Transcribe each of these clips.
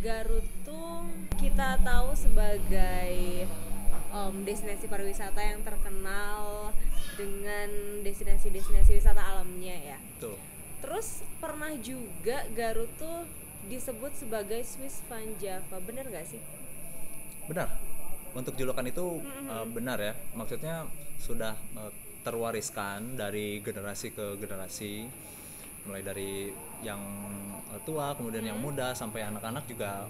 Garut tuh kita tahu sebagai destinasi pariwisata yang terkenal dengan destinasi-destinasi wisata alamnya ya. Betul. Terus pernah juga Garut tuh disebut sebagai Swiss Van Java, bener gak sih? Benar. Untuk julukan itu Mm-mm. benar ya. Maksudnya sudah terwariskan dari generasi ke generasi, mulai dari yang tua, kemudian yang muda sampai anak-anak juga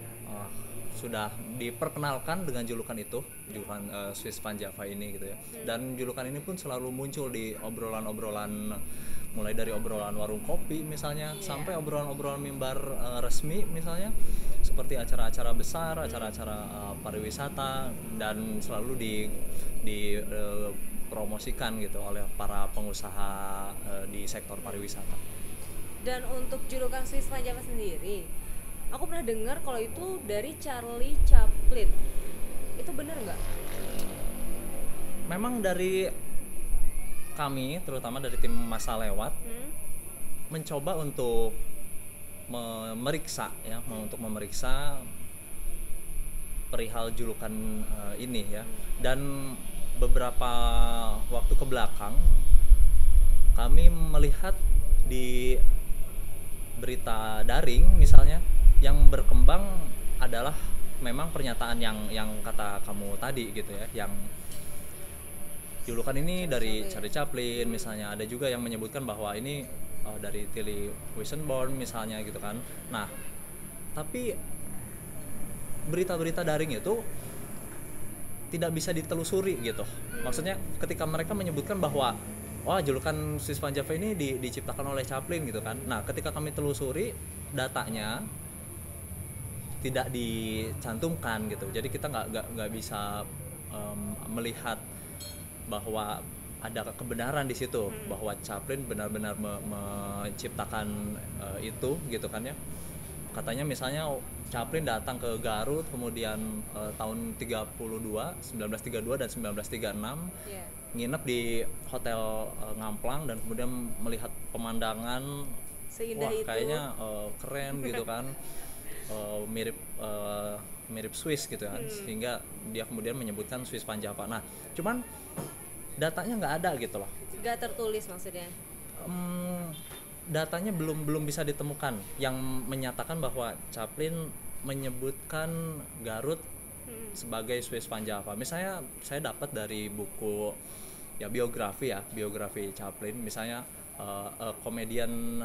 sudah diperkenalkan dengan julukan itu, julukan Swiss Van Java ini gitu ya. Dan julukan ini pun selalu muncul di obrolan-obrolan, mulai dari obrolan warung kopi misalnya sampai Iya. obrolan-obrolan mimbar resmi misalnya, seperti acara-acara besar, acara-acara pariwisata, dan selalu promosikan gitu oleh para pengusaha di sektor pariwisata. Dan untuk julukan Swiss Van Java sendiri, aku pernah dengar kalau itu dari Charlie Chaplin. Itu bener nggak? Memang dari kami, terutama dari tim Masa Lewat, mencoba untuk memeriksa ya, untuk memeriksa perihal julukan ini ya. Dan beberapa waktu ke belakang kami melihat di berita daring misalnya, yang berkembang adalah memang pernyataan yang kata kamu tadi gitu ya, yang julukan ini dari Chaplin. Charlie Chaplin misalnya. Ada juga yang menyebutkan bahwa ini dari Tilly Weissenborn misalnya gitu kan. Nah, tapi berita-berita daring itu tidak bisa ditelusuri gitu. Maksudnya ketika mereka menyebutkan bahwa wah, julukan Swiss Van Java ini diciptakan oleh Chaplin gitu kan. Nah, ketika kami telusuri datanya tidak dicantumkan gitu. Jadi kita nggak bisa melihat bahwa ada kebenaran di situ, bahwa Chaplin benar-benar menciptakan itu gitu kan ya. Katanya misalnya Chaplin datang ke Garut kemudian tahun 1932 dan 1936, Iya. nginep di hotel Ngamplang, dan kemudian melihat pemandangan, Seindah wah itu. kayaknya keren gitu kan. Mirip mirip Swiss gitu kan, sehingga dia kemudian menyebutkan Swiss Van Java. Nah, cuman datanya nggak ada gitu loh. Gak tertulis maksudnya. Em, Datanya belum bisa ditemukan yang menyatakan bahwa Chaplin menyebutkan Garut sebagai Swiss Van Java. Misalnya saya dapat dari buku ya, biografi Chaplin misalnya, A Comedian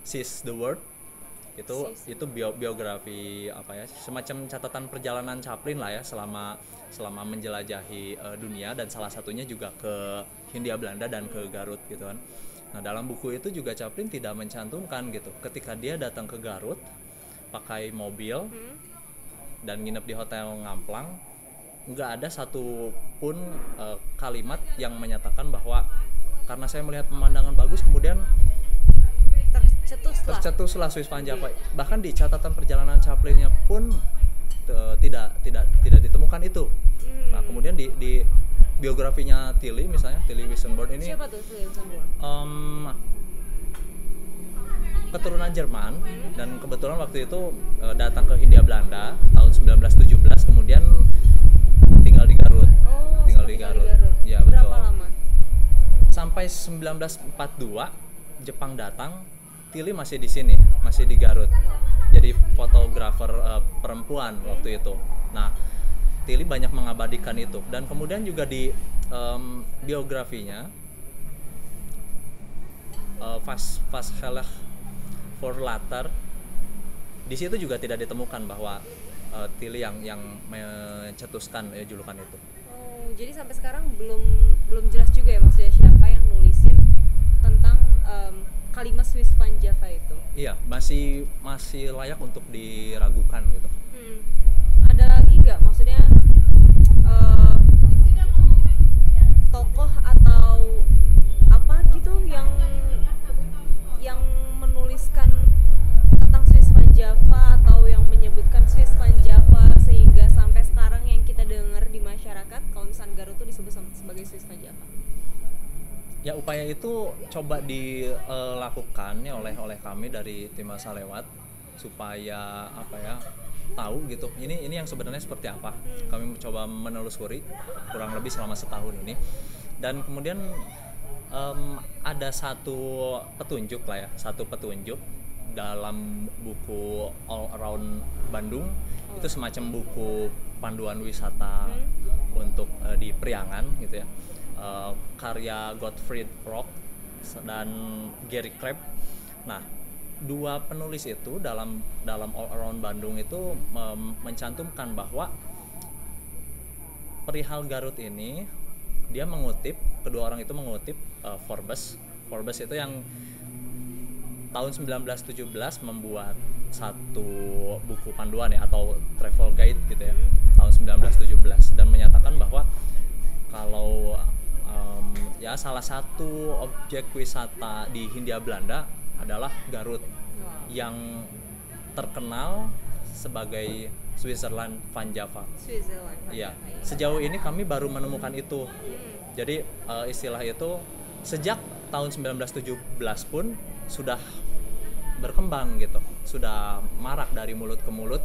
Sees the World. Itu biografi apa ya, semacam catatan perjalanan Chaplin lah ya, selama menjelajahi dunia, dan salah satunya juga ke Hindia Belanda dan ke Garut gitu kan. Nah, dalam buku itu juga Chaplin tidak mencantumkan gitu ketika dia datang ke Garut pakai mobil dan nginep di hotel Ngamplang, nggak ada satu pun kalimat yang menyatakan bahwa karena saya melihat pemandangan bagus kemudian Tercetuslah. tercetuslah Swiss Van Java. Bahkan di catatan perjalanan Chaplinnya pun tidak ditemukan itu. Nah, kemudian di biografinya Tilly misalnya, Tilly Weissenborn ini Siapa tuh Slim Sambor? keturunan Jerman, dan kebetulan waktu itu datang ke Hindia Belanda tahun 1917, kemudian tinggal di Garut. Oh, Tinggal di sempat Garut. Ya, Berapa betul. lama? Sampai 1942 Jepang datang, Tilly masih di sini, masih di Garut. Jadi fotografer perempuan waktu itu. Nah, Tilly banyak mengabadikan itu, dan kemudian juga di biografinya Vas Vas Heller for Later, di situ juga tidak ditemukan bahwa Tilly yang mencetuskan julukan itu. Oh, jadi sampai sekarang belum belum jelas juga ya maksudnya siapa yang nulisin tentang kalimat Swiss Van Java itu. Iya, masih layak untuk diragukan gitu. Hmm. Ada lagi nggak maksudnya eh, tokoh atau apa gitu yang menuliskan tentang Swiss Van Java atau yang menyebutkan Swiss Van Java sehingga sampai sekarang yang kita dengar di masyarakat kalau misalnya Garut itu disebut sebagai Swiss Van Java. Ya, upaya itu coba dilakukan ya oleh kami dari tim Masa Lewat, supaya apa ya, tahu gitu ini yang sebenarnya seperti apa. Kami mencoba menelusuri kurang lebih selama setahun ini, dan kemudian ada satu petunjuk dalam buku All Around Bandung. Itu semacam buku panduan wisata untuk di Priangan gitu ya, karya Gottfried Rock dan Gary Kreb. Nah, dua penulis itu dalam All Around Bandung itu mencantumkan bahwa perihal Garut ini, dia mengutip, kedua orang itu mengutip Forbes itu yang tahun 1917 membuat satu buku panduan ya, atau travel guide gitu ya, tahun 1917, dan menyatakan bahwa kalau ya salah satu objek wisata di Hindia Belanda adalah Garut, yang terkenal sebagai Switzerland Van Java. Iya, sejauh ini kami baru menemukan itu. Jadi istilah itu sejak tahun 1917 pun sudah berkembang gitu, sudah marak dari mulut ke mulut,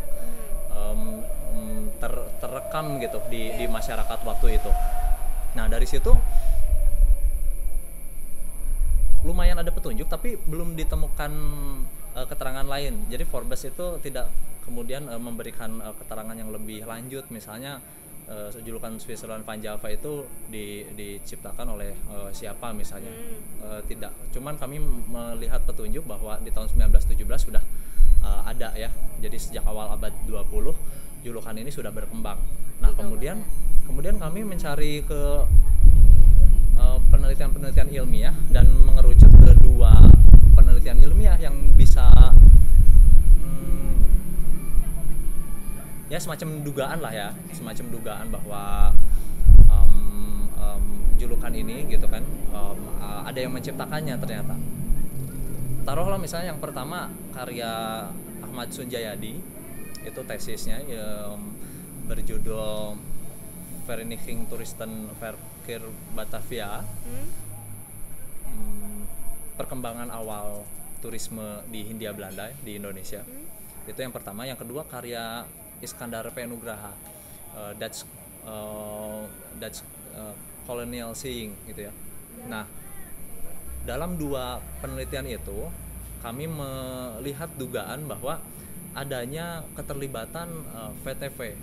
terekam gitu di masyarakat waktu itu. Nah, dari situ lumayan ada petunjuk, tapi belum ditemukan keterangan lain. Jadi Forbes itu tidak kemudian memberikan keterangan yang lebih lanjut, misalnya julukan Switzerland Van Java itu diciptakan oleh siapa misalnya. Tidak, cuman kami melihat petunjuk bahwa di tahun 1917 sudah ada ya. Jadi sejak awal abad 20 julukan ini sudah berkembang. Nah, kemudian kami mencari ke penelitian ilmiah dan mengerucut ke dua penelitian ilmiah yang bisa ya semacam dugaan bahwa julukan ini gitu kan, ada yang menciptakannya ternyata. Taruhlah misalnya yang pertama karya Ahmad Sunjayadi, itu tesisnya berjudul Vereniging Toeristenverkeer Batavia, perkembangan awal turisme di Hindia Belanda di Indonesia. Itu yang pertama. Yang kedua karya Iskandar P. Nugraha, Dutch Colonial Seeing gitu ya. Nah, dalam dua penelitian itu kami melihat dugaan bahwa adanya keterlibatan VTV.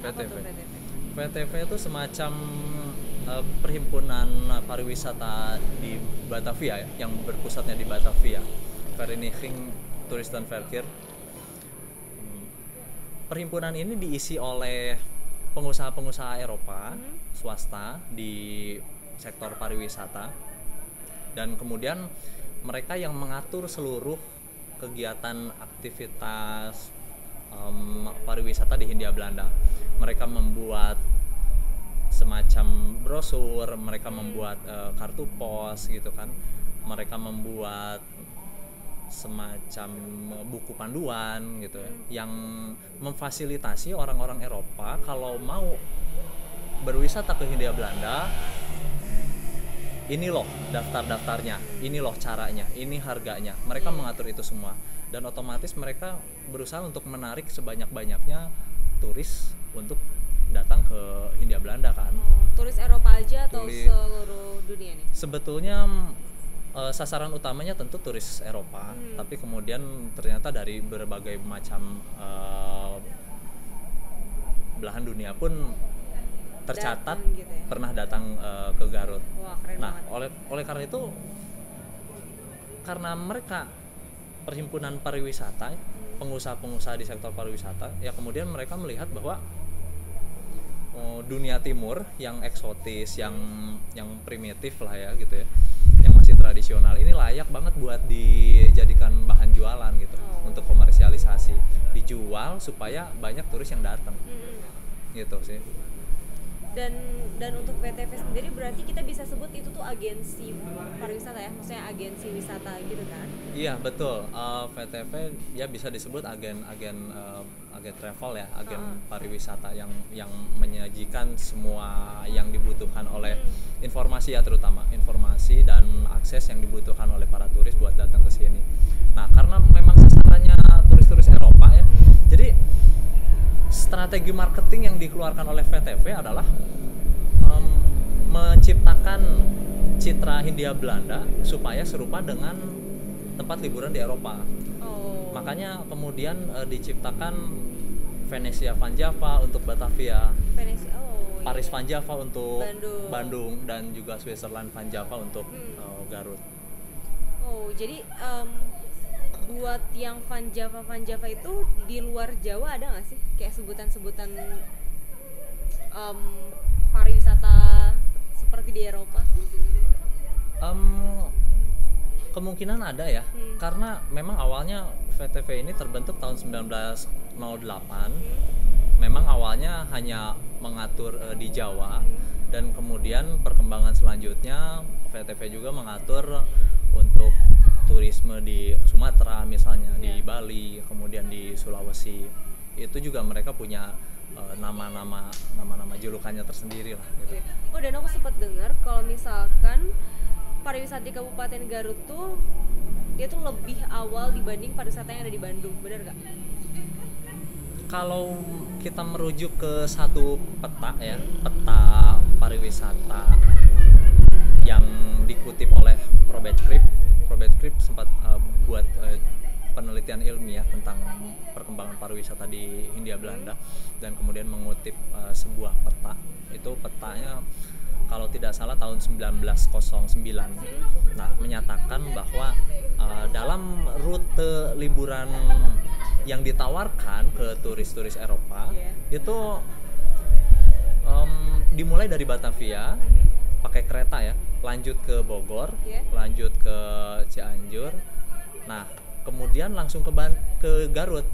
Apa tuh VTV? VTV itu semacam perhimpunan pariwisata di Batavia ya, yang berpusatnya di Batavia, Vereniging Toeristenverkeer. Perhimpunan ini diisi oleh pengusaha-pengusaha Eropa swasta di sektor pariwisata, dan kemudian mereka yang mengatur seluruh kegiatan aktivitas pariwisata di Hindia Belanda. Mereka membuat semacam brosur, mereka membuat kartu pos gitu kan, mereka membuat semacam buku panduan gitu ya, yang memfasilitasi orang-orang Eropa kalau mau berwisata ke Hindia Belanda, ini loh daftar-daftarnya, ini loh caranya, ini harganya. Mereka mengatur itu semua, dan otomatis mereka berusaha untuk menarik sebanyak-banyaknya turis untuk datang ke Hindia Belanda kan. Turis Eropa aja atau seluruh dunia nih? Sebetulnya sasaran utamanya tentu turis Eropa, tapi kemudian ternyata dari berbagai macam belahan dunia pun tercatat gitu ya? Pernah datang ke Garut. Wah, keren nah, banget. oleh karena itu, karena mereka perhimpunan pariwisata, pengusaha-pengusaha di sektor pariwisata, ya kemudian mereka melihat bahwa dunia timur yang eksotis, yang primitif lah ya gitu ya, yang masih tradisional, ini layak banget buat dijadikan bahan jualan gitu, untuk komersialisasi, dijual supaya banyak turis yang datang. Gitu sih. Dan untuk VTV sendiri berarti kita bisa sebut itu tuh agensi pariwisata ya, maksudnya agensi wisata gitu kan? Iya betul, VTV ya bisa disebut agen travel ya, agen pariwisata yang menyajikan semua yang dibutuhkan oleh informasi ya, terutama informasi dan akses yang dibutuhkan oleh para turis buat datang ke sini. Nah, karena memang sasaran turis Eropa ya. Jadi strategi marketing yang dikeluarkan oleh VTV adalah menciptakan citra Hindia Belanda supaya serupa dengan tempat liburan di Eropa. Makanya kemudian diciptakan Venesia Van Java untuk Batavia, Paris Van Java untuk Bandung, dan juga Switzerland Van Java untuk Garut. Jadi buat yang Van Java itu di luar Jawa ada nggak sih kayak sebutan-sebutan pariwisata seperti di Eropa? Kemungkinan ada ya, karena memang awalnya VTV ini terbentuk tahun 1908. Memang awalnya hanya mengatur di Jawa, dan kemudian perkembangan selanjutnya VTV juga mengatur untuk turisme di Sumatera misalnya, di Bali, kemudian di Sulawesi. Itu juga mereka punya nama-nama julukannya tersendiri lah gitu. Dan aku sempat dengar kalau misalkan pariwisata di Kabupaten Garut tuh dia tuh lebih awal dibanding pariwisata yang ada di Bandung, benar gak? Kalau kita merujuk ke satu peta ya, peta pariwisata yang dikutip oleh Robert Kripp sempat buat penelitian ilmiah tentang perkembangan pariwisata di Hindia Belanda, dan kemudian mengutip sebuah peta. Itu petanya kalau tidak salah tahun 1909. Nah, menyatakan bahwa dalam rute liburan yang ditawarkan ke turis-turis Eropa itu dimulai dari Batavia pakai kereta ya, lanjut ke Bogor, lanjut ke Cianjur. Nah, kemudian langsung ke Garut.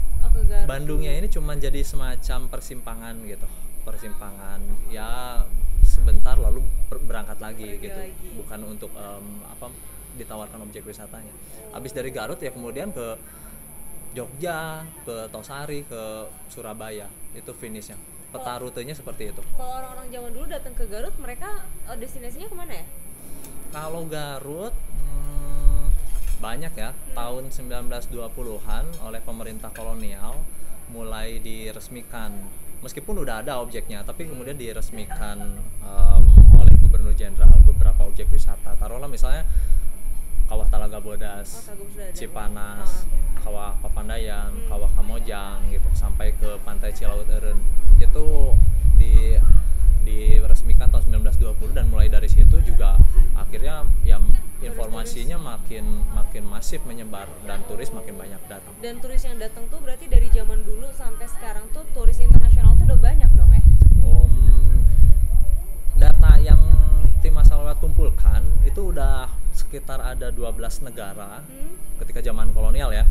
Bandungnya ini cuma jadi semacam persimpangan gitu, persimpangan ya sebentar lalu berangkat lagi gitu, bukan untuk ditawarkan objek wisatanya. Habis dari Garut ya kemudian ke Jogja, ke Tosari, ke Surabaya, itu finishnya. Peta rutenya seperti itu. Kalau orang-orang zaman dulu datang ke Garut, mereka destinasinya kemana ya? Kalau Garut banyak ya. Tahun 1920-an oleh pemerintah kolonial mulai diresmikan. Meskipun udah ada objeknya, tapi kemudian diresmikan oleh Gubernur Jenderal beberapa objek wisata. Taruhlah misalnya Kawah Talaga Bodas, Cipanas, Kawah Papandayan, Kawah Kamojang gitu, sampai ke Pantai Cilaut Eureun. Itu diresmikan tahun 1920, dan mulai dari situ juga akhirnya ya informasinya makin masif menyebar, dan turis makin banyak datang. Dan turis yang datang tuh berarti dari zaman dulu sampai sekarang tuh turis internasional tuh udah banyak dong ya? Data yang tim Masa Lewat kumpulkan itu udah sekitar ada 12 negara ketika zaman kolonial ya,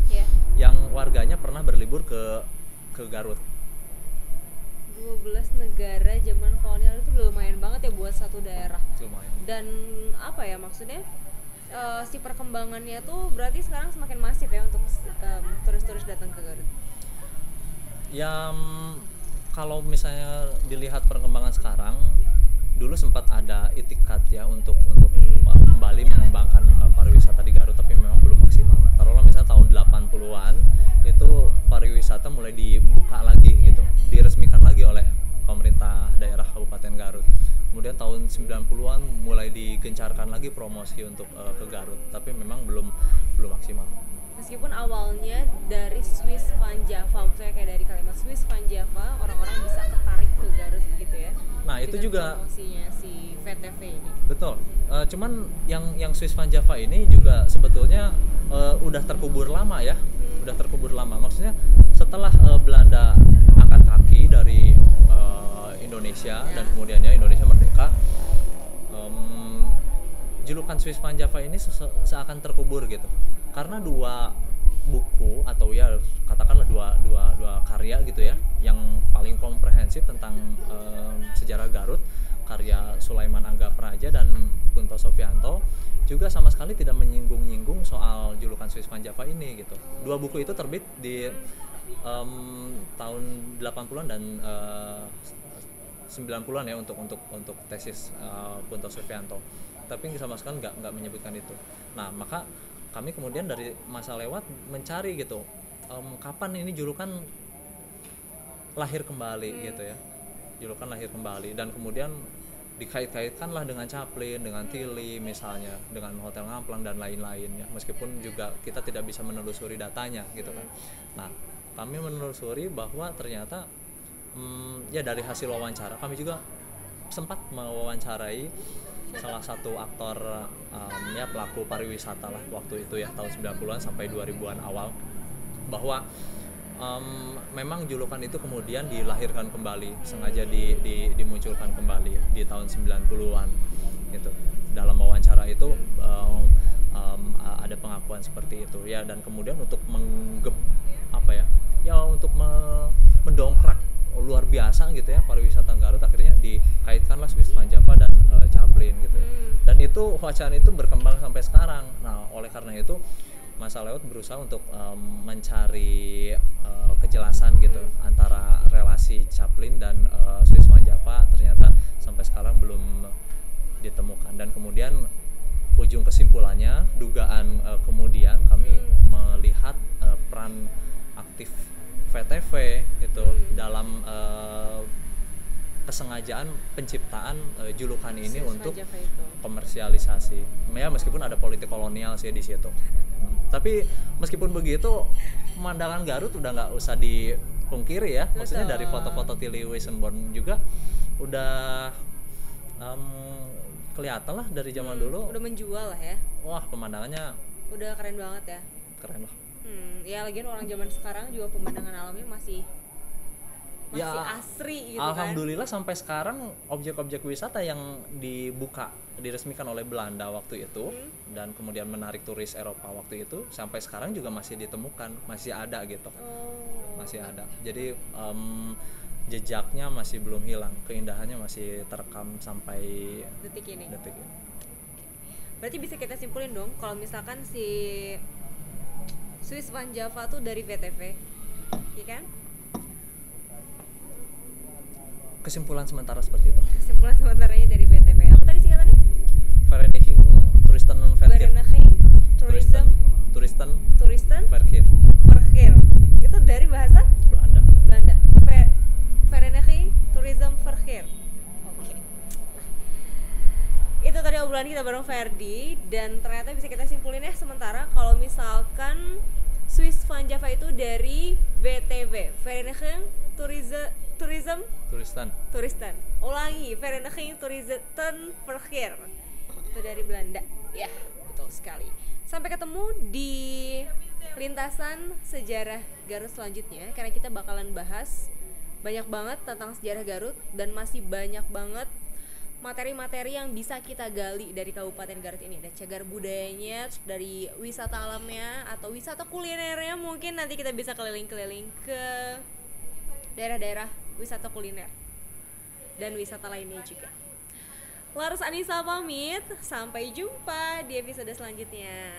yang warganya pernah berlibur ke Garut. 12 negara zaman kolonial itu udah lumayan banget ya buat satu daerah. Lumayan. Dan apa ya maksudnya, si perkembangannya tuh berarti sekarang semakin masif ya untuk turis-turis datang ke Garut. Ya kalau misalnya dilihat perkembangan sekarang, dulu sempat ada itikat ya untuk kembali mengembangkan pariwisata di Garut, tapi memang belum maksimal. Taruhlah misalnya tahun 80-an itu pariwisata mulai dibuka lagi gitu, diresmikan lagi oleh pemerintah daerah Kabupaten Garut. Kemudian tahun 90-an mulai digencarkan lagi promosi untuk ke Garut, tapi memang belum maksimal. Meskipun awalnya dari Swiss Van Java, maksudnya kayak dari kalimat Swiss Van Java, orang-orang bisa tertarik ke Garut gitu ya. Nah, itu juga promosinya si VTV ini. Betul. Cuman yang Swiss Van Java ini juga sebetulnya udah terkubur lama ya. Udah terkubur lama. Maksudnya setelah Belanda angkat kaki dari Indonesia dan kemudian ya Indonesia merdeka, julukan Swiss Van Java ini seakan terkubur gitu. Karena dua buku atau ya katakanlah dua karya gitu ya yang paling komprehensif tentang sejarah Garut, karya Sulaiman Angga Praja dan Kunto Sofianto, juga sama sekali tidak menyinggung-nyinggung soal julukan Swiss Van Java ini gitu. Dua buku itu terbit di tahun 80-an dan 90-an ya untuk tesis Kunto Sofianto, tapi sama sekali nggak menyebutkan itu. Nah, maka kami kemudian dari Masa Lewat mencari gitu kapan ini julukan lahir kembali gitu ya, julukan lahir kembali, dan kemudian dikait-kaitkanlah dengan Chaplin, dengan Tilly misalnya, dengan Hotel Ngamplang dan lain-lain ya, meskipun juga kita tidak bisa menelusuri datanya gitu kan. Nah, kami menelusuri bahwa ternyata ya dari hasil wawancara kami juga sempat mewawancarai salah satu aktor ya pelaku pariwisata lah waktu itu ya, tahun 90-an sampai 2000-an awal, bahwa memang julukan itu kemudian dilahirkan kembali, sengaja dimunculkan kembali di tahun 90-an gitu. Dalam wawancara itu ada pengakuan seperti itu ya, dan kemudian untuk untuk mendongkrak luar biasa gitu ya pariwisata Garut, akhirnya dikaitkanlah Swiss Van Java dan Chaplin gitu. Dan itu wacana itu berkembang sampai sekarang. Nah, oleh karena itu Mas Aleot berusaha untuk mencari kejelasan gitu antara relasi Chaplin dan Swiss Van Java, ternyata sampai sekarang belum ditemukan. Dan kemudian ujung kesimpulannya, dugaan kemudian kami melihat peran aktif VTV itu dalam kesengajaan penciptaan julukan ini Swiss untuk Van Java itu. komersialisasi. Ya meskipun ada politik kolonial sih di situ. Tapi meskipun begitu, pemandangan Garut udah nggak usah dipungkiri ya. Maksudnya Betul. dari foto-foto Tilly Weissenborn juga udah kelihatan lah dari zaman dulu. Udah menjual lah ya. Wah, pemandangannya Udah keren banget ya. keren lah. Ya lagian orang zaman sekarang juga pemandangan alamnya masih Ya, asri gitu alhamdulillah sampai sekarang objek-objek wisata yang diresmikan oleh Belanda waktu itu dan kemudian menarik turis Eropa waktu itu, sampai sekarang juga masih ditemukan, masih ada gitu. kan. Oh. Masih ada. Jadi jejaknya masih belum hilang, keindahannya masih terekam sampai Detik ini. detik ini. Berarti bisa kita simpulin dong kalau misalkan si Swiss Van Java tuh dari VTV, iya kan? Kesimpulan sementara seperti itu. Kesimpulan sementaranya dari VTV. Apa tadi singkatannya? Vereniging Toeristen Verkeer. Vereniging Tourism Toeristen Verkeer. Verkeer. Itu dari bahasa Belanda. Belanda. Vereniging Tourism Verkeer. Oke. Itu tadi obrolan kita bareng Ferdi, dan ternyata bisa kita simpulin ya sementara kalau misalkan Swiss Van Java itu dari VTV, Vereniging Toeristen. Ulangi, Vereniging Toeristen Verkeer. Itu dari Belanda. Ya, betul sekali. Sampai ketemu di lintasan sejarah Garut selanjutnya, karena kita bakalan bahas banyak banget tentang sejarah Garut dan masih banyak banget materi-materi yang bisa kita gali dari Kabupaten Garut ini. Ada cagar budayanya, dari wisata alamnya atau wisata kulinernya, mungkin nanti kita bisa keliling-keliling ke daerah-daerah wisata kuliner dan wisata lainnya juga. Laras Anissa pamit, sampai jumpa di episode selanjutnya.